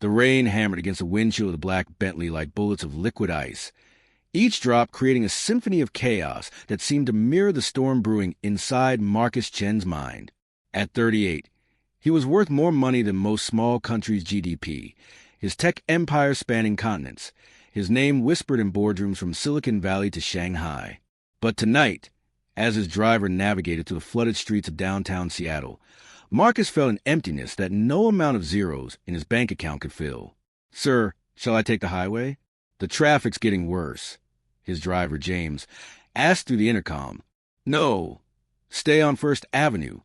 The rain hammered against the windshield of the black Bentley like bullets of liquid ice, each drop creating a symphony of chaos that seemed to mirror the storm brewing inside Marcus Chen's mind. At 38, he was worth more money than most small countries' GDP, his tech empire spanning continents, his name whispered in boardrooms from Silicon Valley to Shanghai. But tonight, as his driver navigated through the flooded streets of downtown Seattle, Marcus felt an emptiness that no amount of zeros in his bank account could fill. "Sir, shall I take the highway? The traffic's getting worse," his driver, James, asked through the intercom. "No, stay on First Avenue,"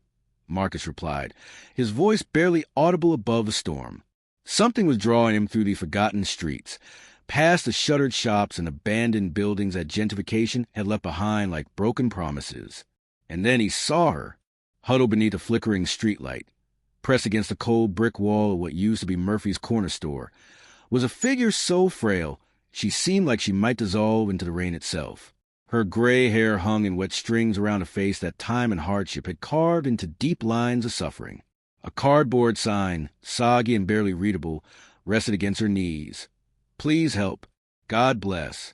Marcus replied, his voice barely audible above the storm. Something was drawing him through the forgotten streets, past the shuttered shops and abandoned buildings that gentrification had left behind like broken promises. And then he saw her, huddled beneath a flickering streetlight, pressed against the cold brick wall of what used to be Murphy's corner store, was a figure so frail she seemed like she might dissolve into the rain itself. Her gray hair hung in wet strings around a face that time and hardship had carved into deep lines of suffering. A cardboard sign, soggy and barely readable, rested against her knees. "Please help. God bless."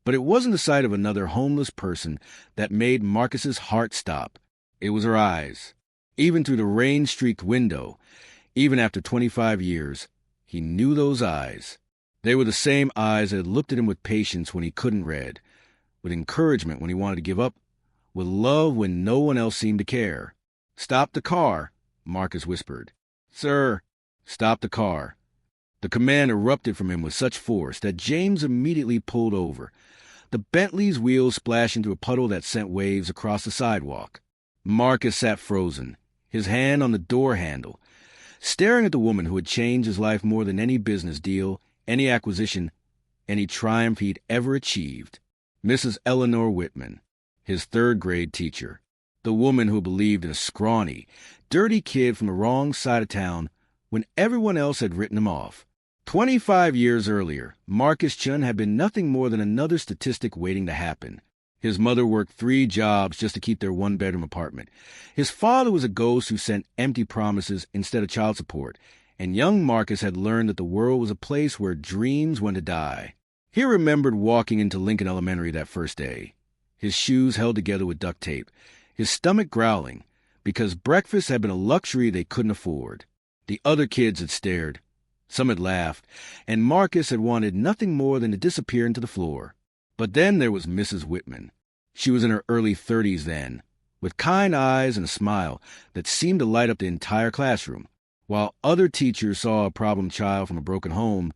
But it wasn't the sight of another homeless person that made Marcus's heart stop. It was her eyes. Even through the rain-streaked window, even after 25 years, he knew those eyes. They were the same eyes that had looked at him with patience when he couldn't read, with encouragement when he wanted to give up, with love when no one else seemed to care. "Stop the car," Marcus whispered. "Sir." "Stop the car." The command erupted from him with such force that James immediately pulled over, the Bentley's wheels splashing through a puddle that sent waves across the sidewalk. Marcus sat frozen, his hand on the door handle, staring at the woman who had changed his life more than any business deal, any acquisition, any triumph he'd ever achieved. Mrs. Eleanor Whitman, his third-grade teacher, the woman who believed in a scrawny, dirty kid from the wrong side of town when everyone else had written him off. 25 years earlier, Marcus Chen had been nothing more than another statistic waiting to happen. His mother worked 3 jobs just to keep their one-bedroom apartment. His father was a ghost who sent empty promises instead of child support, and young Marcus had learned that the world was a place where dreams went to die. He remembered walking into Lincoln Elementary that first day, his shoes held together with duct tape, his stomach growling, because breakfast had been a luxury they couldn't afford. The other kids had stared, some had laughed, and Marcus had wanted nothing more than to disappear into the floor. But then there was Mrs. Whitman. She was in her early 30s then, with kind eyes and a smile that seemed to light up the entire classroom. While other teachers saw a problem child from a broken home,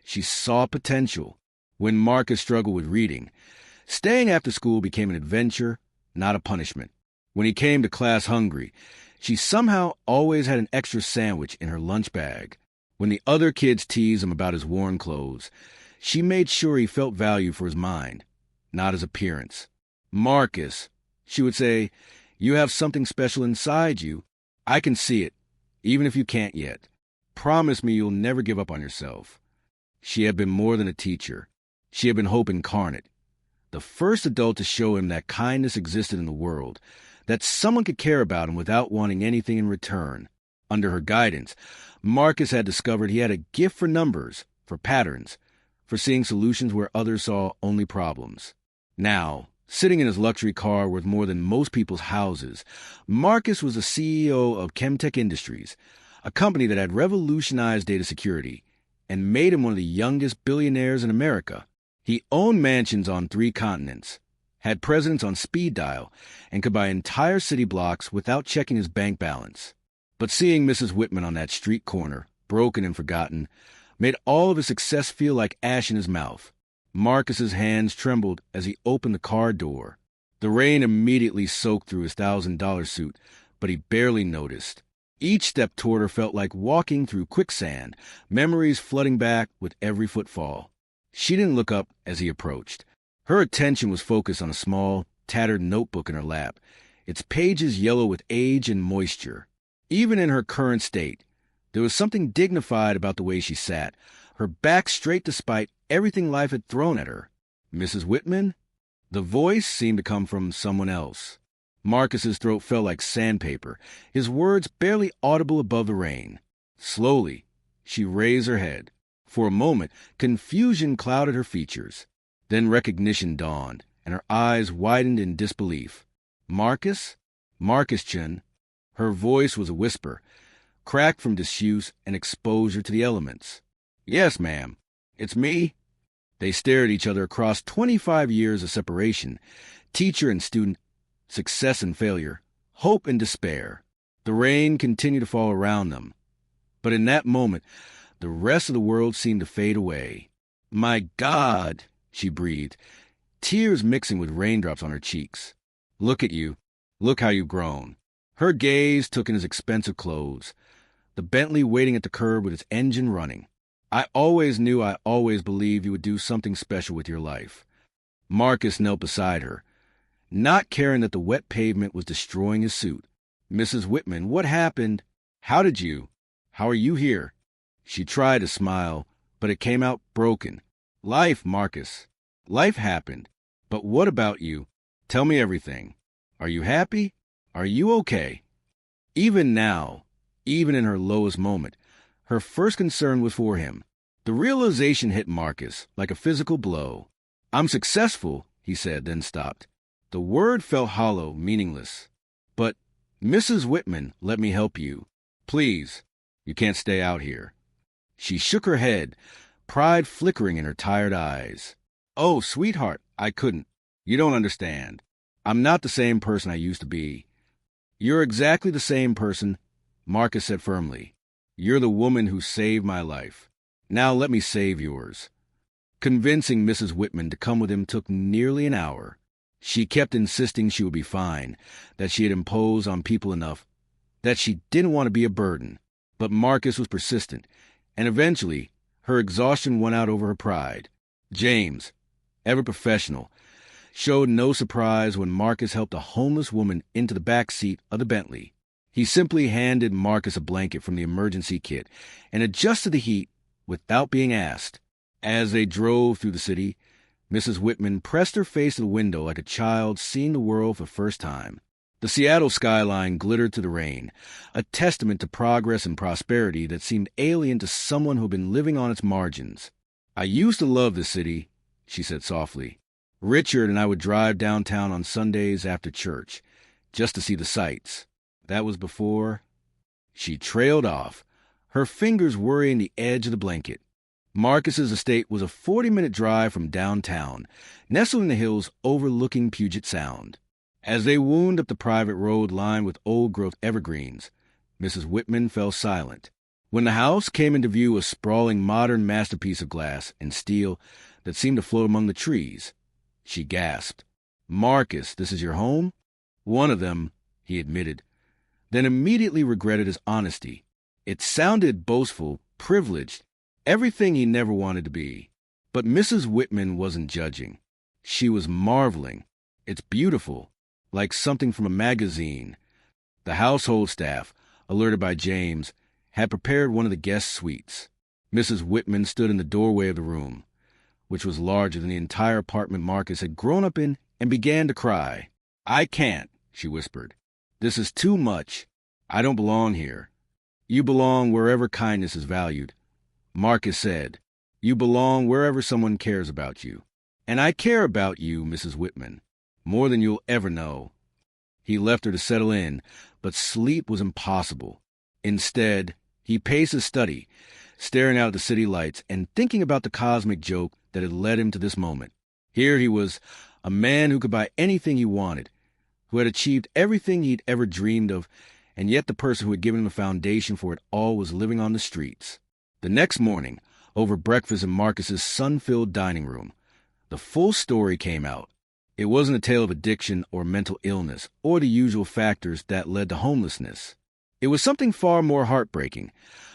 she saw potential. When Marcus struggled with reading, staying after school became an adventure, not a punishment. When he came to class hungry, she somehow always had an extra sandwich in her lunch bag. When the other kids teased him about his worn clothes, she made sure he felt value for his mind, not his appearance. "Marcus," she would say, "you have something special inside you. I can see it, even if you can't yet. Promise me you'll never give up on yourself." She had been more than a teacher. She had been hope incarnate, the first adult to show him that kindness existed in the world, that someone could care about him without wanting anything in return. Under her guidance, Marcus had discovered he had a gift for numbers, for patterns, for seeing solutions where others saw only problems. Now, sitting in his luxury car worth more than most people's houses, Marcus was the CEO of Chemtech Industries, a company that had revolutionized data security and made him one of the youngest billionaires in America. He owned mansions on 3 continents, had presidents on speed dial, and could buy entire city blocks without checking his bank balance. But seeing Mrs. Whitman on that street corner, broken and forgotten, made all of his success feel like ash in his mouth. Marcus's hands trembled as he opened the car door. The rain immediately soaked through his $1,000 suit, but he barely noticed. Each step toward her felt like walking through quicksand, memories flooding back with every footfall. She didn't look up as he approached. Her attention was focused on a small, tattered notebook in her lap, its pages yellow with age and moisture. Even in her current state, there was something dignified about the way she sat, her back straight despite everything life had thrown at her. "Mrs. Whitman?" The voice seemed to come from someone else. Marcus's throat felt like sandpaper, his words barely audible above the rain. Slowly, She raised her head. For a moment, confusion clouded her features. Then recognition dawned, and her eyes widened in disbelief. Marcus? Marcus, Chen. Her voice was a whisper, cracked from disuse and exposure to the elements. Yes, ma'am. It's me. They stared at each other across 25 years of separation, teacher and student, success and failure, hope and despair. The rain continued to fall around them. But in that moment, the rest of the world seemed to fade away. My God, she breathed, tears mixing with raindrops on her cheeks. Look at you. Look how you've grown. Her gaze took in his expensive clothes, the Bentley waiting at the curb with its engine running. I always believed you would do something special with your life. Marcus knelt beside her, not caring that the wet pavement was destroying his suit. Mrs. Whitman, what happened? How are you here? She tried to smile, but it came out broken. Life, Marcus. Life happened. But what about you? Tell me everything. Are you happy? Are you okay? Even now, even in her lowest moment, her first concern was for him. The realization hit Marcus like a physical blow. I'm successful, he said, then stopped. The word felt hollow, meaningless. But, Mrs. Whitman, let me help you. Please, you can't stay out here. She shook her head, pride flickering in her tired eyes. Oh, sweetheart, I couldn't. You don't understand. I'm not the same person I used to be. You're exactly the same person, Marcus said firmly. You're the woman who saved my life. Now let me save yours. Convincing Mrs. Whitman to come with him took nearly an hour. She kept insisting she would be fine, that she had imposed on people enough, that she didn't want to be a burden. But Marcus was persistent, and eventually her exhaustion won out over her pride. James, ever professional, showed no surprise when Marcus helped a homeless woman into the back seat of the Bentley. He simply handed Marcus a blanket from the emergency kit and adjusted the heat without being asked. As they drove through the city, Mrs. Whitman pressed her face to the window like a child seeing the world for the first time. The Seattle skyline glittered through the rain, a testament to progress and prosperity that seemed alien to someone who had been living on its margins. I used to love this city, she said softly. Richard and I would drive downtown on Sundays after church, just to see the sights. That was before... She trailed off, her fingers worrying the edge of the blanket. Marcus's estate was a 40-minute drive from downtown, nestled in the hills overlooking Puget Sound. As they wound up the private road lined with old-growth evergreens, Mrs. Whitman fell silent. When the house came into view, a sprawling modern masterpiece of glass and steel that seemed to float among the trees, she gasped. Marcus, this is your home? One of them, he admitted, then immediately regretted his honesty. It sounded boastful, privileged, everything he never wanted to be. But Mrs. Whitman wasn't judging. She was marveling. It's beautiful, like something from a magazine. The household staff, alerted by James, had prepared one of the guest suites. Mrs. Whitman stood in the doorway of the room, which was larger than the entire apartment Marcus had grown up in, and began to cry. I can't, she whispered. This is too much. I don't belong here. You belong wherever kindness is valued. Marcus said, you belong wherever someone cares about you. And I care about you, Mrs. Whitman, more than you'll ever know. He left her to settle in, but sleep was impossible. Instead, he paced his study, staring out at the city lights and thinking about the cosmic joke that had led him to this moment. Here he was, a man who could buy anything he wanted, who had achieved everything he'd ever dreamed of, and yet the person who had given him a foundation for it all was living on the streets. The next morning, over breakfast in Marcus's sun-filled dining room, the full story came out. It wasn't a tale of addiction or mental illness or the usual factors that led to homelessness. It was something far more heartbreaking,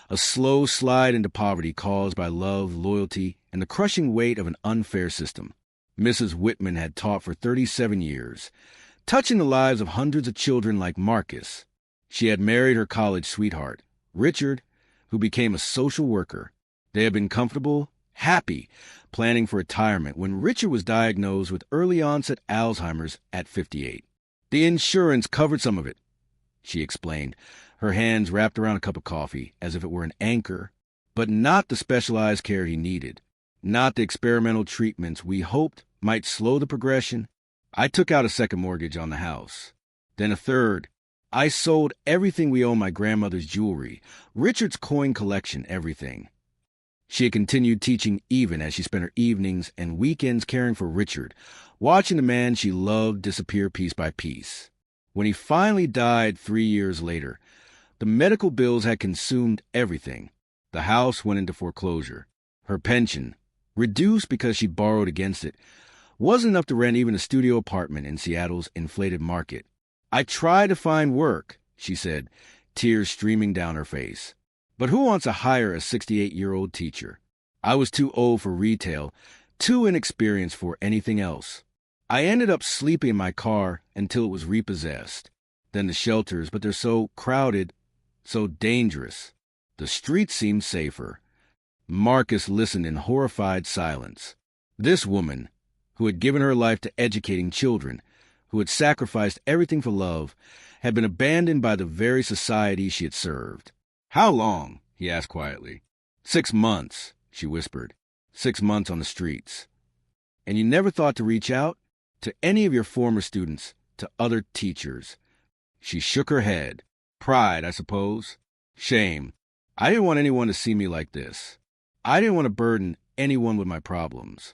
a slow slide into poverty caused by love, loyalty, and the crushing weight of an unfair system. Mrs. Whitman had taught for 37 years, touching the lives of hundreds of children like Marcus. She had married her college sweetheart, Richard, who became a social worker. They had been comfortable, happy, planning for retirement when Richard was diagnosed with early-onset Alzheimer's at 58. The insurance covered some of it, she explained, her hands wrapped around a cup of coffee as if it were an anchor. but not the specialized care he needed, not the experimental treatments we hoped might slow the progression. I took out a second mortgage on the house, then a third. I sold everything we owned, my grandmother's jewelry, Richard's coin collection, everything. She had continued teaching even as she spent her evenings and weekends caring for Richard, watching the man she loved disappear piece by piece. When he finally died 3 years later, the medical bills had consumed everything. The house went into foreclosure. Her pension, reduced because she borrowed against it, wasn't enough to rent even a studio apartment in Seattle's inflated market. I tried to find work, she said, tears streaming down her face. But who wants to hire a 68-year-old teacher? I was too old for retail, too inexperienced for anything else. I ended up sleeping in my car until it was repossessed. Then the shelters, but they're so crowded, so dangerous. The streets seemed safer. Marcus listened in horrified silence. This woman, who had given her life to educating children, who had sacrificed everything for love, had been abandoned by the very society she had served. "How long?" he asked quietly. 6 months, she whispered. 6 months on the streets. "And you never thought to reach out? To any of your former students, to other teachers?" She shook her head. "Pride, I suppose. Shame. I didn't want anyone to see me like this. I didn't want to burden anyone with my problems."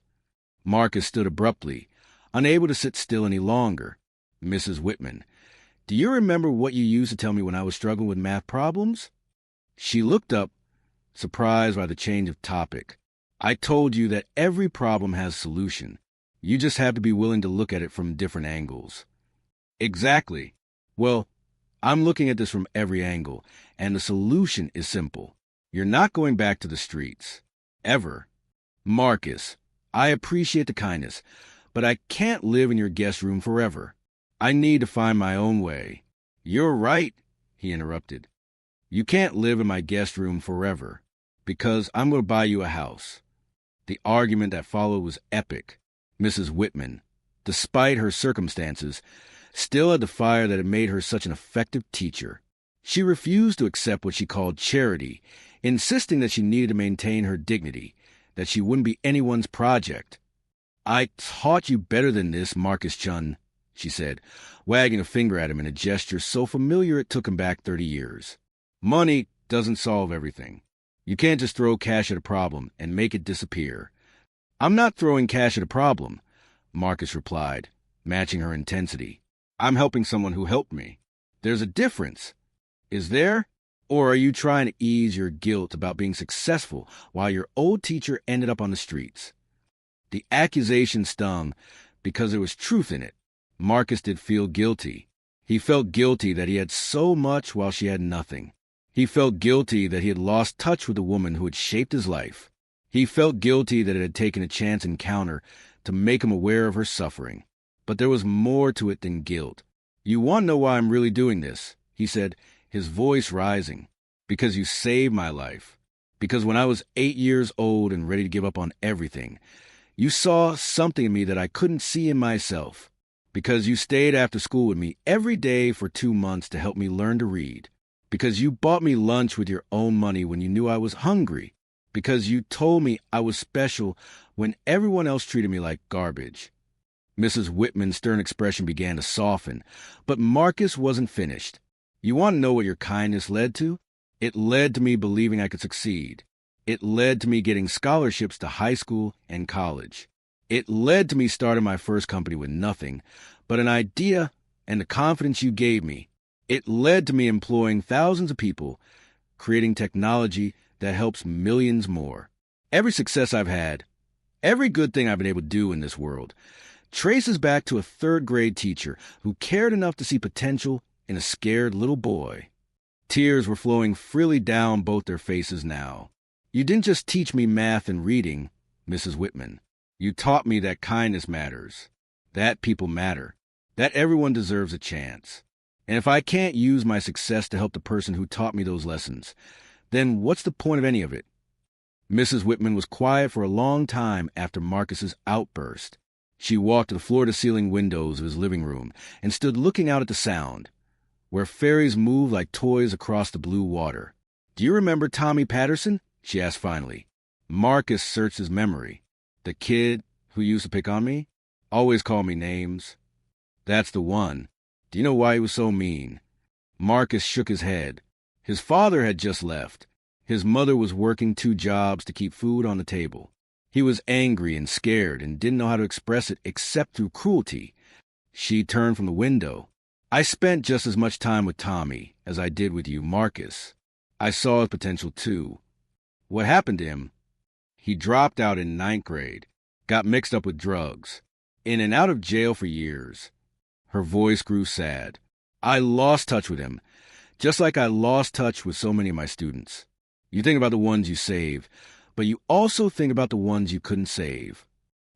Marcus stood abruptly, unable to sit still any longer. "Mrs. Whitman, do you remember what you used to tell me when I was struggling with math problems?" She looked up, surprised by the change of topic. "I told you that every problem has a solution. You just have to be willing to look at it from different angles." "Exactly. Well, I'm looking at this from every angle, and the solution is simple. You're not going back to the streets. Ever. Marcus, I appreciate the kindness, but I can't live in your guest room forever. I need to find my own way." "You're right," he interrupted. "You can't live in my guest room forever, because I'm going to buy you a house." The argument that followed was epic. Mrs. Whitman, despite her circumstances, still had the fire that had made her such an effective teacher. She refused to accept what she called charity, insisting that she needed to maintain her dignity, that she wouldn't be anyone's project. "I taught you better than this, Marcus Chen," she said, wagging a finger at him in a gesture so familiar it took him back 30 years. "Money doesn't solve everything. You can't just throw cash at a problem and make it disappear." "I'm not throwing cash at a problem," Marcus replied, matching her intensity. "I'm helping someone who helped me. There's a difference. Is there? Or are you trying to ease your guilt about being successful while your old teacher ended up on the streets?" The accusation stung because there was truth in it. Marcus did feel guilty. He felt guilty that he had so much while she had nothing. He felt guilty that he had lost touch with the woman who had shaped his life. He felt guilty that it had taken a chance encounter to make him aware of her suffering. But there was more to it than guilt. "You want to know why I'm really doing this?" he said, his voice rising. "Because you saved my life. Because when I was 8 years old and ready to give up on everything, you saw something in me that I couldn't see in myself. Because you stayed after school with me every day for 2 months to help me learn to read. Because you bought me lunch with your own money when you knew I was hungry. Because you told me I was special when everyone else treated me like garbage." Mrs. Whitman's stern expression began to soften, but Marcus wasn't finished. "You want to know what your kindness led to? It led to me believing I could succeed. It led to me getting scholarships to high school and college. It led to me starting my first company with nothing but an idea and the confidence you gave me. It led to me employing thousands of people, creating technology that helps millions more. Every success I've had, every good thing I've been able to do in this world, traces back to a third-grade teacher who cared enough to see potential in a scared little boy." Tears were flowing freely down both their faces now. "You didn't just teach me math and reading, Mrs. Whitman. You taught me that kindness matters, that people matter, that everyone deserves a chance. And if I can't use my success to help the person who taught me those lessons, then what's the point of any of it?" Mrs. Whitman was quiet for a long time after Marcus's outburst. She walked to the floor-to-ceiling windows of his living room and stood looking out at the sound, where fairies moved like toys across the blue water. "Do you remember Tommy Patterson?" she asked finally. Marcus searched his memory. The kid who used to pick on me? Always called me names. That's the one. Do you know why he was so mean? Marcus shook his head. His father had just left. His mother was working 2 jobs to keep food on the table. He was angry and scared and didn't know how to express it except through cruelty. She turned from the window. I spent just as much time with Tommy as I did with you, Marcus. I saw his potential too. What happened to him? He dropped out in 9th grade, got mixed up with drugs, in and out of jail for years. Her voice grew sad. I lost touch with him, just like I lost touch with so many of my students. You think about the ones you save, but you also think about the ones you couldn't save.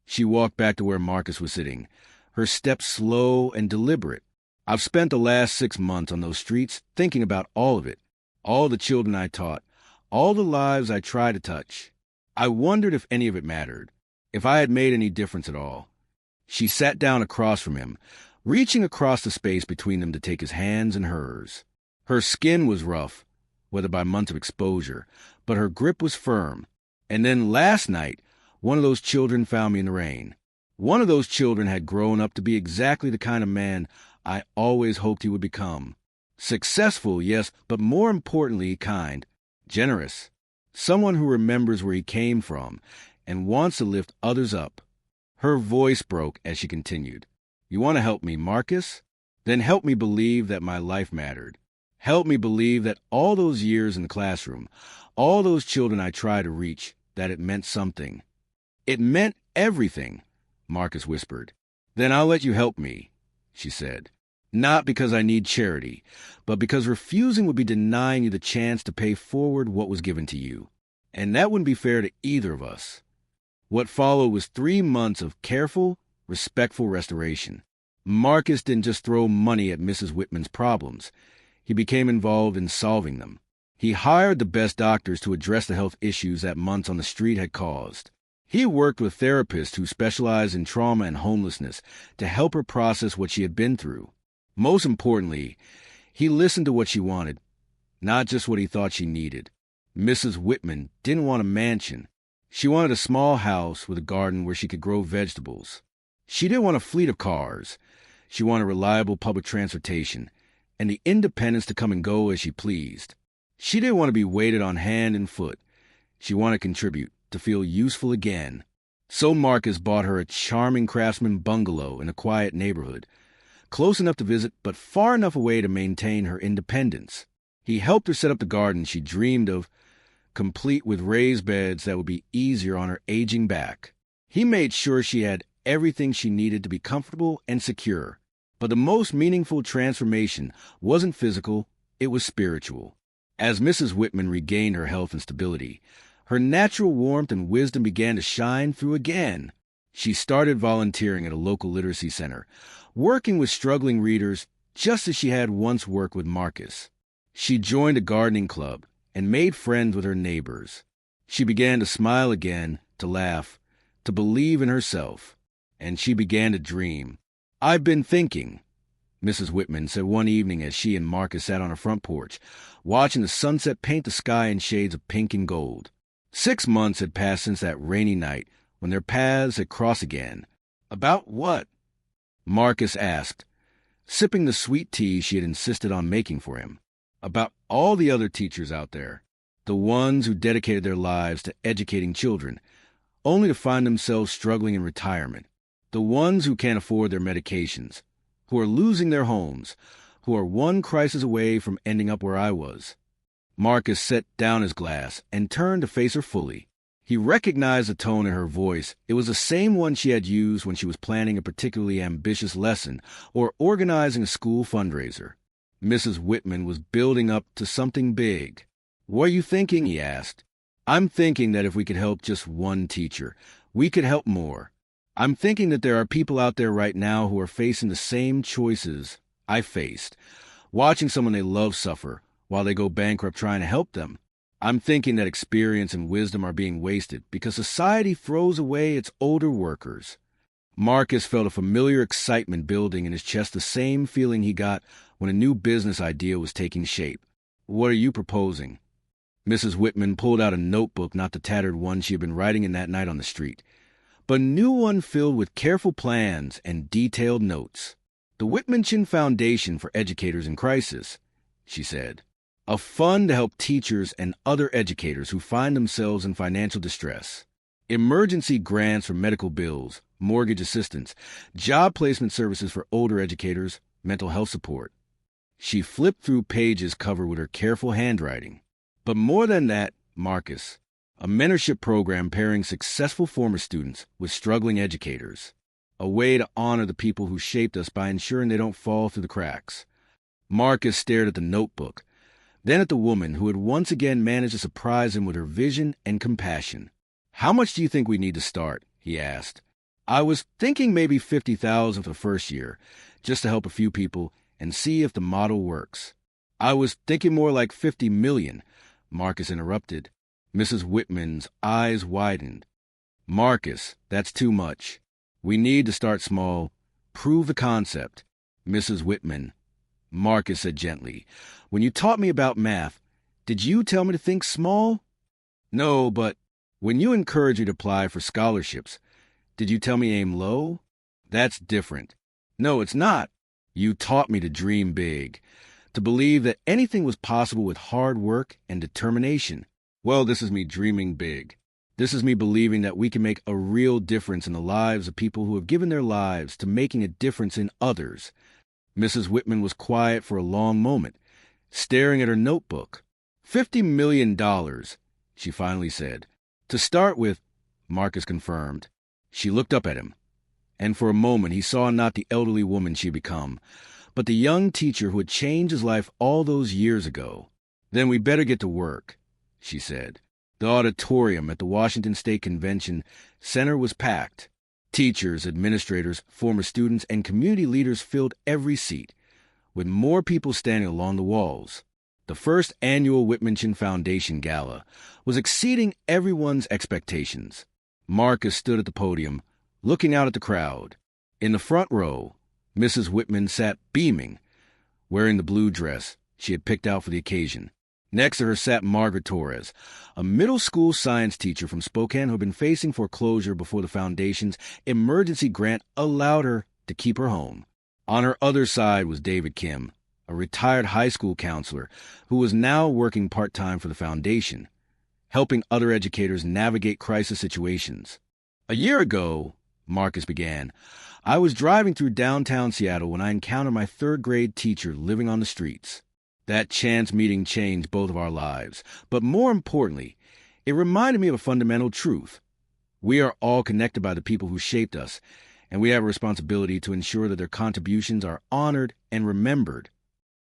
She walked back to where Marcus was sitting, her steps slow and deliberate. I've spent the last 6 months on those streets thinking about all of it, all the children I taught, all the lives I tried to touch. I wondered if any of it mattered, if I had made any difference at all. She sat down across from him, reaching across the space between them to take his hands in hers. Her skin was rough, whether by months of exposure, but her grip was firm. And then last night, one of those children found me in the rain. One of those children had grown up to be exactly the kind of man I always hoped he would become. Successful, yes, but more importantly, kind, generous. Someone who remembers where he came from and wants to lift others up. Her voice broke as she continued. You want to help me, Marcus? Then help me believe that my life mattered. Help me believe that all those years in the classroom, all those children I tried to reach, that it meant something. It meant everything, Marcus whispered. Then I'll let you help me, she said. Not because I need charity, but because refusing would be denying you the chance to pay forward what was given to you. And that wouldn't be fair to either of us. What followed was 3 months of careful, respectful restoration. Marcus didn't just throw money at Mrs. Whitman's problems. He became involved in solving them. He hired the best doctors to address the health issues that months on the street had caused. He worked with therapists who specialized in trauma and homelessness to help her process what she had been through. Most importantly, he listened to what she wanted, not just what he thought she needed. Mrs. Whitman didn't want a mansion. She wanted a small house with a garden where she could grow vegetables. She didn't want a fleet of cars. She wanted reliable public transportation and the independence to come and go as she pleased. She didn't want to be waited on hand and foot. She wanted to contribute, to feel useful again. So Marcus bought her a charming craftsman bungalow in a quiet neighborhood, close enough to visit but far enough away to maintain her independence. He helped her set up the garden she dreamed of, complete with raised beds that would be easier on her aging back. He made sure she had everything she needed to be comfortable and secure. But the most meaningful transformation wasn't physical, it was spiritual. As Mrs. Whitman regained her health and stability, her natural warmth and wisdom began to shine through again. She started volunteering at a local literacy center, working with struggling readers just as she had once worked with Marcus. She joined a gardening club and made friends with her neighbors. She began to smile again, to laugh, to believe in herself. And she began to dream. I've been thinking, Mrs. Whitman said one evening as she and Marcus sat on her front porch, watching the sunset paint the sky in shades of pink and gold. 6 months had passed since that rainy night when their paths had crossed again. About what? Marcus asked, sipping the sweet tea she had insisted on making for him. About all the other teachers out there, the ones who dedicated their lives to educating children, only to find themselves struggling in retirement. The ones who can't afford their medications, who are losing their homes, who are one crisis away from ending up where I was. Marcus set down his glass and turned to face her fully. He recognized the tone in her voice. It was the same one she had used when she was planning a particularly ambitious lesson or organizing a school fundraiser. Mrs. Whitman was building up to something big. What are you thinking? He asked. I'm thinking that if we could help just one teacher, we could help more. I'm thinking that there are people out there right now who are facing the same choices I faced, watching someone they love suffer while they go bankrupt trying to help them. I'm thinking that experience and wisdom are being wasted because society throws away its older workers. Marcus felt a familiar excitement building in his chest, the same feeling he got when a new business idea was taking shape. What are you proposing? Mrs. Whitman pulled out a notebook, not the tattered one she had been writing in that night on the street, but a new one filled with careful plans and detailed notes. The Whitman Chen Foundation for Educators in Crisis, she said. A fund to help teachers and other educators who find themselves in financial distress. Emergency grants for medical bills, mortgage assistance, job placement services for older educators, mental health support. She flipped through pages covered with her careful handwriting. But more than that, Marcus, a mentorship program pairing successful former students with struggling educators. A way to honor the people who shaped us by ensuring they don't fall through the cracks. Marcus stared at the notebook, then at the woman who had once again managed to surprise him with her vision and compassion. "How much do you think we need to start?" he asked. "I was thinking maybe $50,000 for the first year, just to help a few people and see if the model works." "I was thinking more like $50 million, Marcus interrupted. Mrs. Whitman's eyes widened. "Marcus, that's too much. We need to start small. Prove the concept." "Mrs. Whitman," Marcus said gently, "when you taught me about math, did you tell me to think small?" "No, but when you encouraged me to apply for scholarships, did you tell me aim low?" "That's different." "No, it's not. You taught me to dream big, to believe that anything was possible with hard work and determination." "Well, this is me dreaming big. This is me believing that we can make a real difference in the lives of people who have given their lives to making a difference in others." Mrs. Whitman was quiet for a long moment, staring at her notebook. $50 million, she finally said. "To start with," Marcus confirmed. She looked up at him, and for a moment he saw not the elderly woman she had become, but the young teacher who had changed his life all those years ago. "Then we better get to work," she said. The auditorium at the Washington State Convention Center was packed. Teachers, administrators, former students, and community leaders filled every seat, with more people standing along the walls. The first annual Whitman Chen Foundation Gala was exceeding everyone's expectations. Marcus stood at the podium, looking out at the crowd. In the front row, Mrs. Whitman sat beaming, wearing the blue dress she had picked out for the occasion. Next to her sat Margaret Torres, a middle school science teacher from Spokane who had been facing foreclosure before the foundation's emergency grant allowed her to keep her home. On her other side was David Kim, a retired high school counselor who was now working part-time for the foundation, helping other educators navigate crisis situations. "A year ago," Marcus began, "I was driving through downtown Seattle when I encountered my third-grade teacher living on the streets. That chance meeting changed both of our lives, but more importantly, it reminded me of a fundamental truth. We are all connected by the people who shaped us, and we have a responsibility to ensure that their contributions are honored and remembered."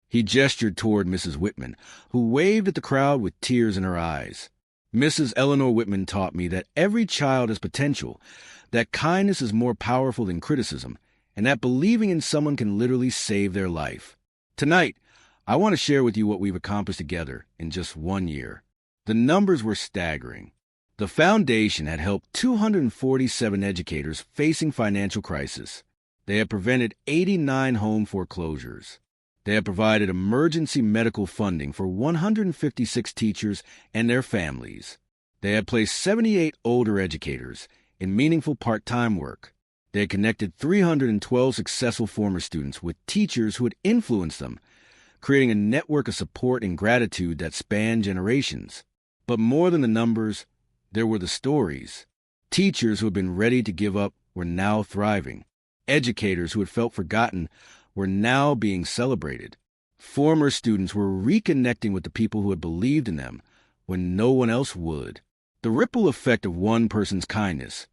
He gestured toward Mrs. Whitman, who waved at the crowd with tears in her eyes. "Mrs. Eleanor Whitman taught me that every child has potential, that kindness is more powerful than criticism, and that believing in someone can literally save their life. Tonight, I want to share with you what we've accomplished together in just 1 year. The numbers were staggering. The foundation had helped 247 educators facing financial crisis. They had prevented 89 home foreclosures. They had provided emergency medical funding for 156 teachers and their families. They had placed 78 older educators in meaningful part-time work. They had connected 312 successful former students with teachers who had influenced them, creating a network of support and gratitude that spanned generations. But more than the numbers, there were the stories. Teachers who had been ready to give up were now thriving. Educators who had felt forgotten were now being celebrated. Former students were reconnecting with the people who had believed in them when no one else would. "The ripple effect of one person's kindness,"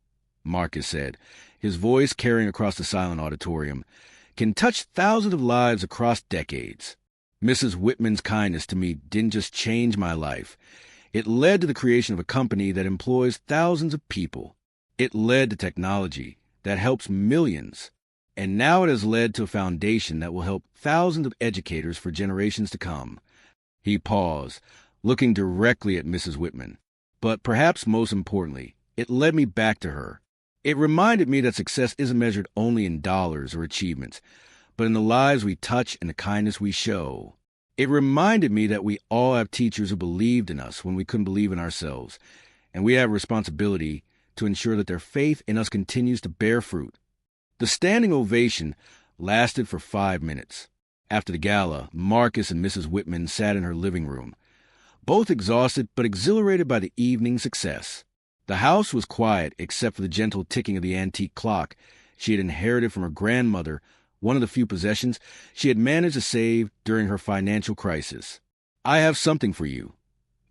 Marcus said, his voice carrying across the silent auditorium, "can touch thousands of lives across decades. Mrs. Whitman's kindness to me didn't just change my life. It led to the creation of a company that employs thousands of people. It led to technology that helps millions. And now it has led to a foundation that will help thousands of educators for generations to come." He paused, looking directly at Mrs. Whitman. "But perhaps most importantly, it led me back to her. It reminded me that success isn't measured only in dollars or achievements, but in the lives we touch and the kindness we show." It reminded me that we all have teachers who believed in us when we couldn't believe in ourselves, and we have a responsibility to ensure that their faith in us continues to bear fruit. The standing ovation lasted for 5 minutes. After the gala, Marcus and Mrs. Whitman sat in her living room, both exhausted but exhilarated by the evening's success. The house was quiet except for the gentle ticking of the antique clock she had inherited from her grandmother, one of the few possessions she had managed to save during her financial crisis. "I have something for you,"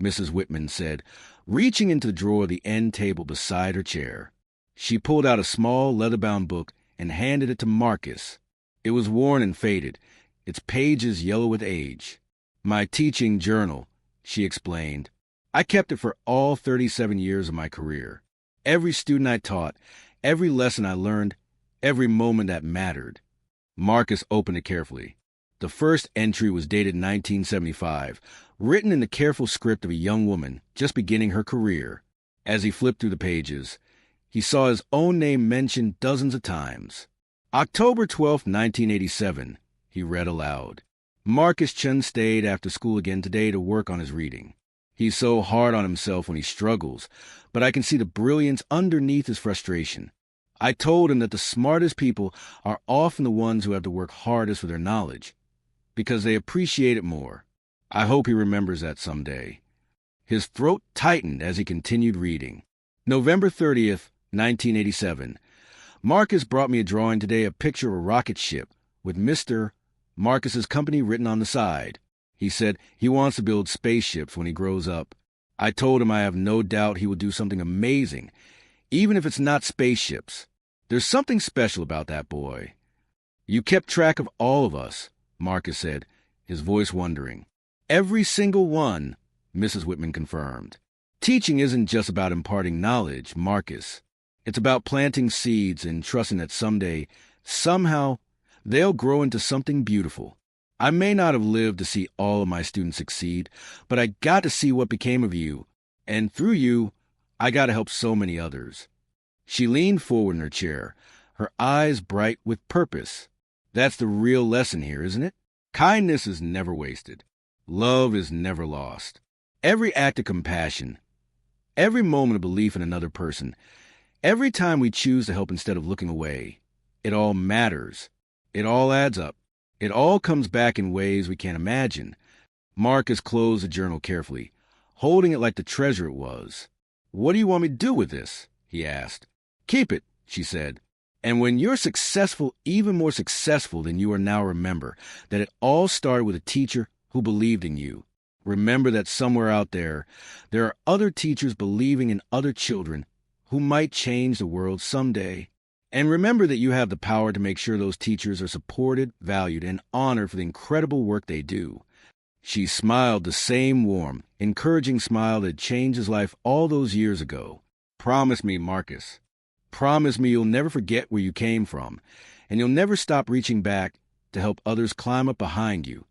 Mrs. Whitman said, reaching into the drawer of the end table beside her chair. She pulled out a small leather-bound book and handed it to Marcus. It was worn and faded, its pages yellow with age. "My teaching journal," she explained. "I kept it for all 37 years of my career. Every student I taught, every lesson I learned, every moment that mattered." Marcus opened it carefully. The first entry was dated 1975, written in the careful script of a young woman just beginning her career. As he flipped through the pages, he saw his own name mentioned dozens of times. "October 12, 1987, he read aloud. "Marcus Chen stayed after school again today to work on his reading. He's so hard on himself when he struggles, but I can see the brilliance underneath his frustration. I told him that the smartest people are often the ones who have to work hardest for their knowledge, because they appreciate it more. I hope he remembers that someday." His throat tightened as he continued reading. "November 30th, 1987. Marcus brought me a drawing today, a picture of a rocket ship with Mr. Marcus's company written on the side. He said he wants to build spaceships when he grows up. I told him I have no doubt he will do something amazing, even if it's not spaceships. There's something special about that boy." "You kept track of all of us," Marcus said, his voice wondering. "Every single one," Mrs. Whitman confirmed. "Teaching isn't just about imparting knowledge, Marcus. It's about planting seeds and trusting that someday, somehow, they'll grow into something beautiful. I may not have lived to see all of my students succeed, but I got to see what became of you, and through you, I got to help so many others." She leaned forward in her chair, her eyes bright with purpose. "That's the real lesson here, isn't it? Kindness is never wasted. Love is never lost. Every act of compassion, every moment of belief in another person, every time we choose to help instead of looking away, it all matters. It all adds up. It all comes back in ways we can't imagine." Marcus closed the journal carefully, holding it like the treasure it was. "What do you want me to do with this?" he asked. "Keep it," she said. "And when you're successful, even more successful than you are now, remember that it all started with a teacher who believed in you. Remember that somewhere out there are other teachers believing in other children who might change the world someday. And remember that you have the power to make sure those teachers are supported, valued, and honored for the incredible work they do." She smiled the same warm, encouraging smile that changed his life all those years ago. "Promise me, Marcus. Promise me you'll never forget where you came from, and you'll never stop reaching back to help others climb up behind you."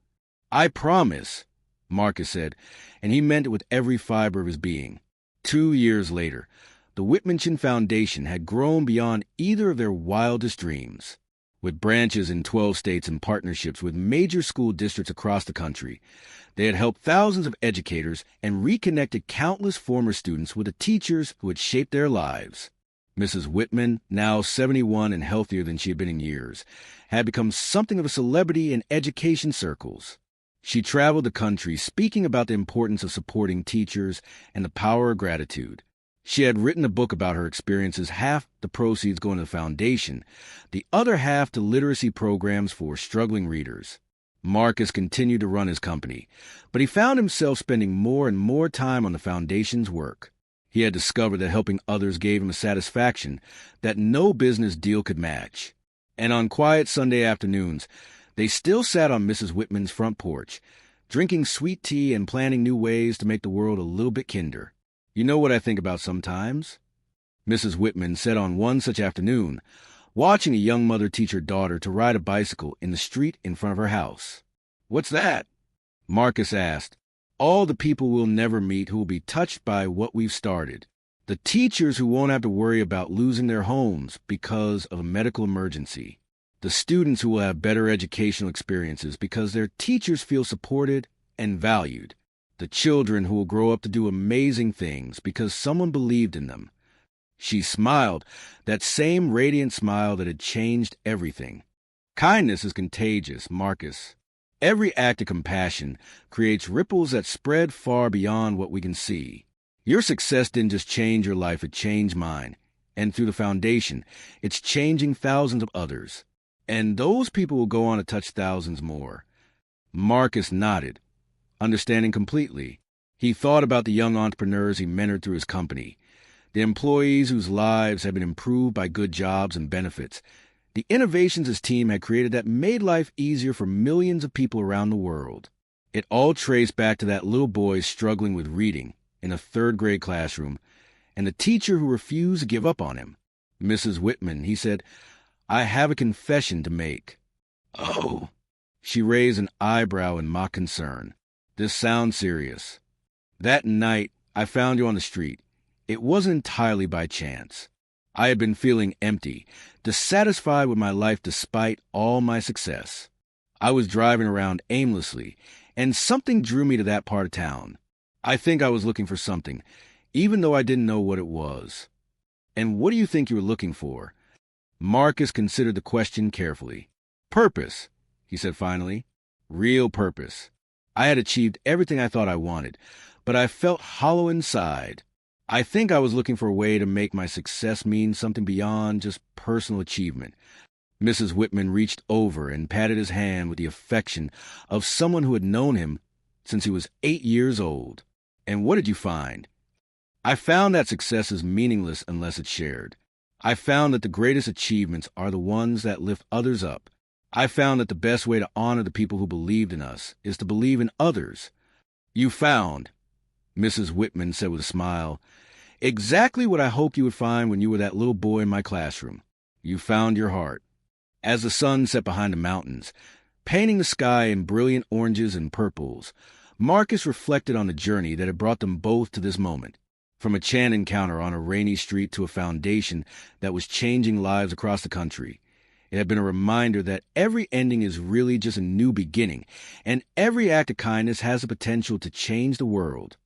"I promise," Marcus said, and he meant it with every fiber of his being. 2 years later, the Whitman Chen Foundation had grown beyond either of their wildest dreams. With branches in 12 states and partnerships with major school districts across the country, they had helped thousands of educators and reconnected countless former students with the teachers who had shaped their lives. Mrs. Whitman, now 71 and healthier than she had been in years, had become something of a celebrity in education circles. She traveled the country speaking about the importance of supporting teachers and the power of gratitude. She had written a book about her experiences, half the proceeds going to the foundation, the other half to literacy programs for struggling readers. Marcus continued to run his company, but he found himself spending more and more time on the foundation's work. He had discovered that helping others gave him a satisfaction that no business deal could match. And on quiet Sunday afternoons, they still sat on Mrs. Whitman's front porch, drinking sweet tea and planning new ways to make the world a little bit kinder. "You know what I think about sometimes?" Mrs. Whitman said on one such afternoon, watching a young mother teach her daughter to ride a bicycle in the street in front of her house. "What's that?" Marcus asked. "All the people we'll never meet who will be touched by what we've started. The teachers who won't have to worry about losing their homes because of a medical emergency. The students who will have better educational experiences because their teachers feel supported and valued. The children who will grow up to do amazing things because someone believed in them. She smiled, that same radiant smile that had changed everything. Kindness is contagious, Marcus. Every act of compassion creates ripples that spread far beyond what we can see. Your success didn't just change your life, it changed mine. And through the foundation, it's changing thousands of others. And those people will go on to touch thousands more. Marcus nodded, understanding completely. He thought about the young entrepreneurs he mentored through his company, the employees whose lives had been improved by good jobs and benefits, the innovations his team had created that made life easier for millions of people around the world. It all traced back to that little boy struggling with reading in a third-grade classroom, and the teacher who refused to give up on him. Mrs. Whitman, he said, "I have a confession to make." "Oh." She raised an eyebrow in mock concern. "This sounds serious. That night, I found you on the street. It wasn't entirely by chance. I had been feeling empty, dissatisfied with my life despite all my success. I was driving around aimlessly, and something drew me to that part of town. I think I was looking for something, even though I didn't know what it was." "And what do you think you were looking for?" Marcus considered the question carefully. "Purpose," he said finally. "Real purpose. I had achieved everything I thought I wanted, but I felt hollow inside. I think I was looking for a way to make my success mean something beyond just personal achievement." Mrs. Whitman reached over and patted his hand with the affection of someone who had known him since he was 8 years old. "And what did you find?" "I found that success is meaningless unless it's shared. I found that the greatest achievements are the ones that lift others up. I found that the best way to honor the people who believed in us is to believe in others." "You found," Mrs. Whitman said with a smile, "exactly what I hoped you would find when you were that little boy in my classroom. You found your heart." As the sun set behind the mountains, painting the sky in brilliant oranges and purples, Marcus reflected on the journey that had brought them both to this moment. From a Chen encounter on a rainy street to a foundation that was changing lives across the country, it had been a reminder that every ending is really just a new beginning, and every act of kindness has the potential to change the world.